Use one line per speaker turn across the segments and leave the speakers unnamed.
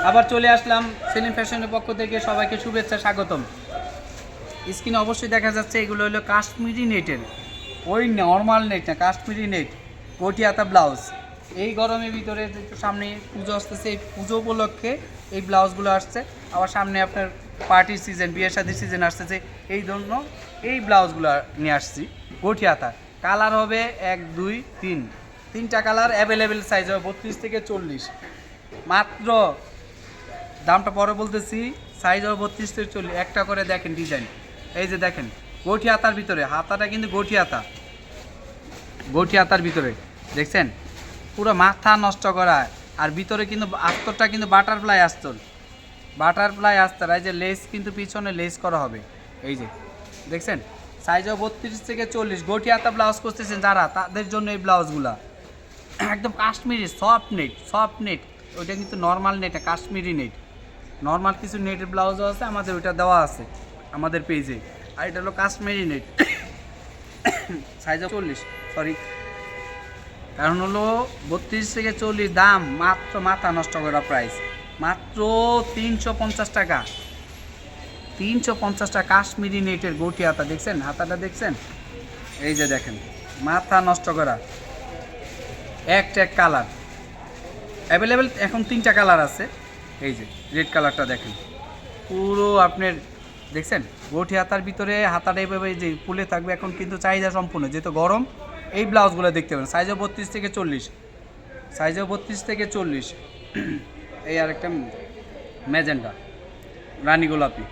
আবার চলে আসলাম সেলিম ফ্যাশনের পক্ষ থেকে সবাইকে শুভেচ্ছা স্বাগতম। স্ক্রিনে অবশ্যই দেখা যাচ্ছে এগুলো হলো কাশ্মীরি নেটের, ওই নর্মাল নেট না, কাশ্মীরি নেট কোটি হাতা ব্লাউজ। এই গরমের ভিতরে একটু সামনে পুজো আসতেছে, এই পুজো উপলক্ষে এই ব্লাউজগুলো আসছে। আবার সামনে আপনার পার্টির সিজন, বিয়ে শাদির সিজন আসতেছে, এই জন্য এই ব্লাউজগুলো নিয়ে আসছি। কোটি হাতা কালার হবে 1 2 3, তিনটা কালার অ্যাভেলেবেল, সাইজ হবে 32 থেকে 40। মাত্র দামটা পরে বলতেছি, সাইজ হবে 32 থেকে 40। একটা করে দেখেন ডিজাইন, এই যে দেখেন গোটি হাতার ভিতরে, হাতাটা কিন্তু গোটি হাতা, গোটি হাতার ভিতরে দেখছেন পুরো মাথা নষ্ট করা। আর ভিতরে কিন্তু আস্তরটা কিন্তু বাটারফ্লাই আস্তর, বাটারফ্লাই আস্তর। এই যে লেস কিন্তু পিছনে লেস করা হবে, এই যে দেখছেন সাইজ হবে 32 থেকে 40। গোটি হাতা ব্লাউজ করতেছেন যারা, তাদের জন্য এই ব্লাউজগুলা একদম Kashmiri soft net, soft net. ওইটা কিন্তু normal net, Kashmiri net. Normal কিছু নেটের ব্লাউজও আছে আমাদের, ওইটা দেওয়া আছে আমাদের পেজে। আর এটা হলো কাশ্মীরি নেট, সাইজ 40, সরি, কারণ হলো 32 থেকে 40। দাম মাত্র মাথা নষ্ট করা প্রাইস, মাত্র 350 টাকা। 350 টাকা কাশ্মীরি নেটের গোটি হাতা। দেখছেন হাতাটা, দেখছেন এই যে দেখেন মাথা নষ্ট করা। একটা কালার অ্যাভেলেবেল, এখন 3টা কালার আছে। এই যে রেড কালারটা দেখেন, পুরো আপনার দেখছেন গোটি হাতার ভিতরে, হাতাটা এইভাবে যে ফুলে থাকবে। এখন কিন্তু চাহিদা সম্পূর্ণ, যেহেতু গরম এই ব্লাউজগুলো দেখতে পাবেন। সাইজও 32 থেকে 40, সাইজও 32 থেকে 40। এই আরেকটা ম্যাজেন্টা রানী গোলাপি,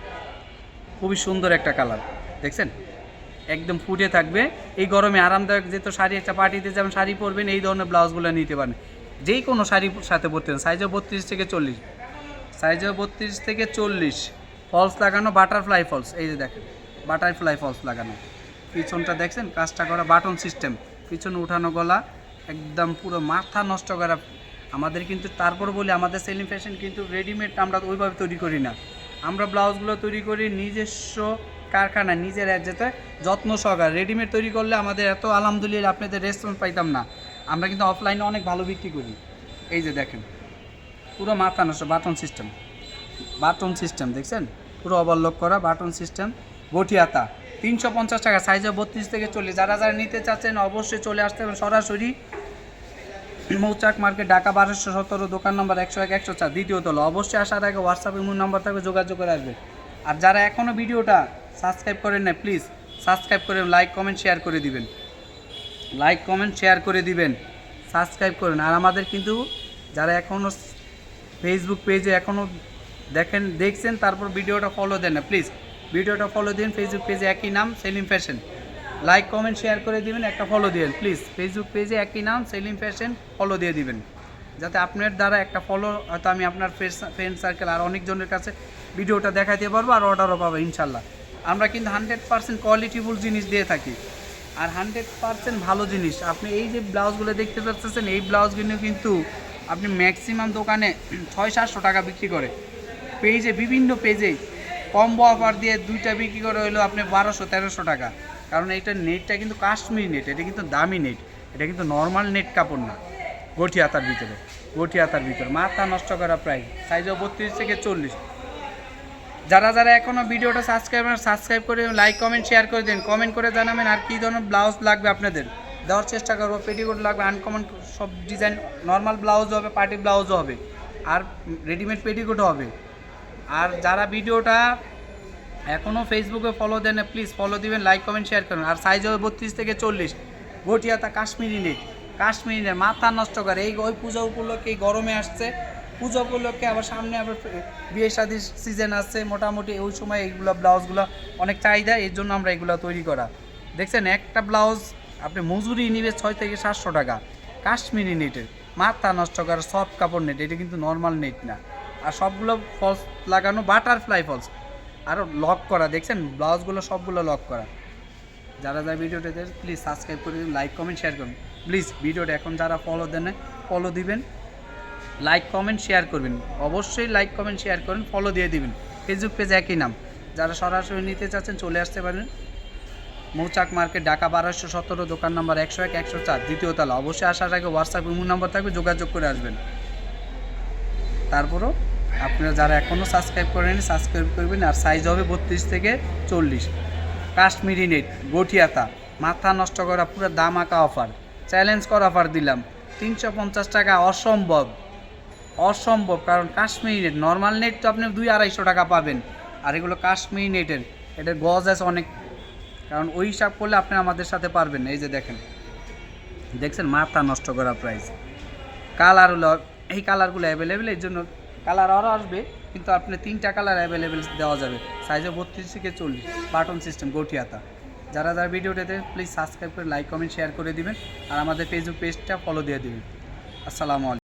খুবই সুন্দর একটা কালার, দেখছেন একদম ফুটে থাকবে। এই গরমে আরামদায়ক, যেহেতু শাড়ি একটা পার্টিতে যেমন শাড়ি পরবেন, এই ধরনের ব্লাউজগুলো নিতে পারেন, যেই কোনো শাড়ির সাথে পরতে পারেন। সাইজও 32 থেকে 40, সাইজও 32 থেকে 40। ফলস লাগানো, বাটারফ্লাই ফলস, এই যে দেখেন বাটারফ্লাই ফলস লাগানো। পিছনটা দেখছেন কাজটা করা, বাটন সিস্টেম, পিছনে উঠানো গলা, একদম পুরো মাথা নষ্ট করা। আমাদের কিন্তু তারপর বলি, আমাদের সেলিম ফ্যাশন কিন্তু রেডিমেড আমরা ওইভাবে তৈরি করি না। আমরা ব্লাউজগুলো তৈরি করি নিজস্ব কারখানা, নিজের যেতে যত্ন সহকারে। রেডিমেড তৈরি করলে আমাদের এত আলহামদুলিল্লাহ আপনাদের রেসপন্স পাইতাম না। আমরা কিন্তু অফলাইনে অনেক ভালো বিক্রি করি। এই যে দেখেন পুরো মাথা নষ্ট, বাটন সিস্টেম, বাটন সিস্টেম দেখছেন পুরো ওভারলক করা বাটন সিস্টেম। গোটি হাতা 350 টাকা, সাইজে 32 থেকে 40। যারা যারা নিতে চাচ্ছেন অবশ্যই চলে আসতে হবে সরাসরি মৌচাক মার্কেট, ঢাকা 1217, দোকান নম্বর 101 104, দ্বিতীয় তলা। অবশ্যই আসার আগে হোয়াটসঅ্যাপে মূল নাম্বার থাকবে, যোগাযোগ করে আসবে। আর যারা এখনও ভিডিওটা সাবস্ক্রাইব করেন না, প্লিজ সাবস্ক্রাইব করে লাইক কমেন্ট শেয়ার করে দিবেন, লাইক কমেন্ট শেয়ার করে দিবেন, সাবস্ক্রাইব করেন। আর আমাদের কিন্তু যারা এখনও ফেসবুক পেজে এখনও দেখছেন তারপর ভিডিওটা ফলো দেন না, প্লিজ ভিডিওটা ফলো দিন। ফেসবুক পেজে একই নাম Selim fashion, like comment share করে দিবেন, একটা ফলো দিবেন প্লিজ। ফেসবুক পেজে একই নাম সেলিম ফ্যাশন, ফলো দিয়ে দিবেন, যাতে আপনার দ্বারা একটা ফলো হয়তো আমি আপনার ফ্রেন্ড সার্কেল আর অনেকজনের কাছে ভিডিওটা দেখাতে পারবো, আর অর্ডারও পাবো ইনশাল্লাহ। আমরা কিন্তু 100% কোয়ালিটিফুল জিনিস দিয়ে থাকি, আর 100% ভালো জিনিস। আপনি এই যে ব্লাউজগুলো দেখতে পাচ্ছেন, এই ব্লাউজগুলো কিন্তু আপনি ম্যাক্সিমাম দোকানে 600-700 টাকা বিক্রি করে। পেজে বিভিন্ন পেজে কম্বো অফার দিয়ে 2টা বিক্রি করে হলো আপনি 1200-1300 টাকা। কারণ এইটা নেটটা কিন্তু কাশ্মীরি নেট, এটা কিন্তু দামি নেট, এটা কিন্তু নর্মাল নেট কাপড় না। গোটি হাতার ভিতরে, গোটি হাতার ভিতরে মাথা নষ্ট করা প্রাইস, সাইজও 32 থেকে 40। যারা যারা এখনও ভিডিওটা সাবস্ক্রাইব করে লাইক কমেন্ট শেয়ার করে দিন, কমেন্ট করে জানাবেন আর কী ধরনের ব্লাউজ লাগবে আপনাদের, দেওয়ার চেষ্টা করবো। পেটিকোট লাগবে, আনকমন সব ডিজাইন, নর্মাল ব্লাউজও হবে, পার্টি ব্লাউজও হবে, আর রেডিমেড পেটিকোটও হবে। আর যারা ভিডিওটা এখনও ফেসবুকে ফলো দেন না, প্লিজ ফলো দিবেন, লাইক কমেন্ট শেয়ার করুন। আর সাইজ হবে 32 থেকে 40। গোটি হাতা কাশ্মীরি নেট, কাশ্মীরি নেট মাথা নষ্ট করে। এই ওই পূজা উপলক্ষে, এই গরমে আসছে পূজা উপলক্ষে, আবার সামনে আবার বিয়ে শাদির সিজন আসছে, মোটামুটি ওই সময় এইগুলো ব্লাউজগুলো অনেক চাহিদা, এর জন্য আমরা এগুলো তৈরি করা। দেখছেন একটা ব্লাউজ আপনি মজুরি নিবে 600 থেকে 700 টাকা, কাশ্মীরি নেটের মাথা নষ্ট করা সফট কাপড় নেট, এটা কিন্তু নর্মাল নেট না। আর সবগুলো ফলস লাগানো, বাটারফ্লাই ফলস, আরও লক করা। দেখছেন ব্লাউজগুলো সবগুলো লক করা। যারা যারা ভিডিওটা দেখেন প্লিজ সাবস্ক্রাইব করে দিন, লাইক কমেন্ট শেয়ার করুন প্লিজ। ভিডিওটা এখন যারা ফলো দেন ফলো দিবেন, লাইক কমেন্ট শেয়ার করবেন, অবশ্যই লাইক কমেন্ট শেয়ার করুন, ফলো দিয়ে দিবেন। ফেসবুক পেজ একই নাম। যারা সরাসরি নিতে চাচ্ছেন চলে আসতে পারেন মৌচাক মার্কেট, ঢাকা 1217, দোকান নম্বর 101 104, দ্বিতীয় তলা। অবশ্যই আসার আগে হোয়াটসঅ্যাপ ইমো নাম্বার থাকবে, যোগাযোগ করে আসবেন। তারপরও আপনারা যারা এখনও সাবস্ক্রাইব করেন সাবস্ক্রাইব করবেন। আর সাইজ হবে 32 থেকে 40। কাশ্মীরি নেট গঠিয়াতা, মাথা নষ্ট করা পুরো দামাকা অফার, চ্যালেঞ্জ করা অফার দিলাম 350 টাকা। অসম্ভব অসম্ভব, কারণ কাশ্মীরি নেট নর্মাল নেট তো আপনি 200-250 টাকা পাবেন, আর এগুলো কাশ্মীরি নেটের, এটার গজ আছে অনেক, কারণ ওই হিসাব করলে আপনি আমাদের সাথে পারবেন। এই যে দেখছেন মাথা নষ্ট করা প্রাইস। কালার হলো এই কালারগুলো অ্যাভেলেবেল, এই জন্য কালার আরও আসবে, কিন্তু আপনি 3টা কালার অ্যাভেলেবেল দেওয়া যাবে, সাইজে 32 থেকে 40, বাটন সিস্টেম গঠিয়াতা। যারা যারা ভিডিওটাতে প্লিজ সাবস্ক্রাইব করে লাইক কমেন্ট শেয়ার করে দিবেন, আর আমাদের ফেসবুক পেজটা ফলো দিয়ে দিবেন। আসসালামু আলাইকুম।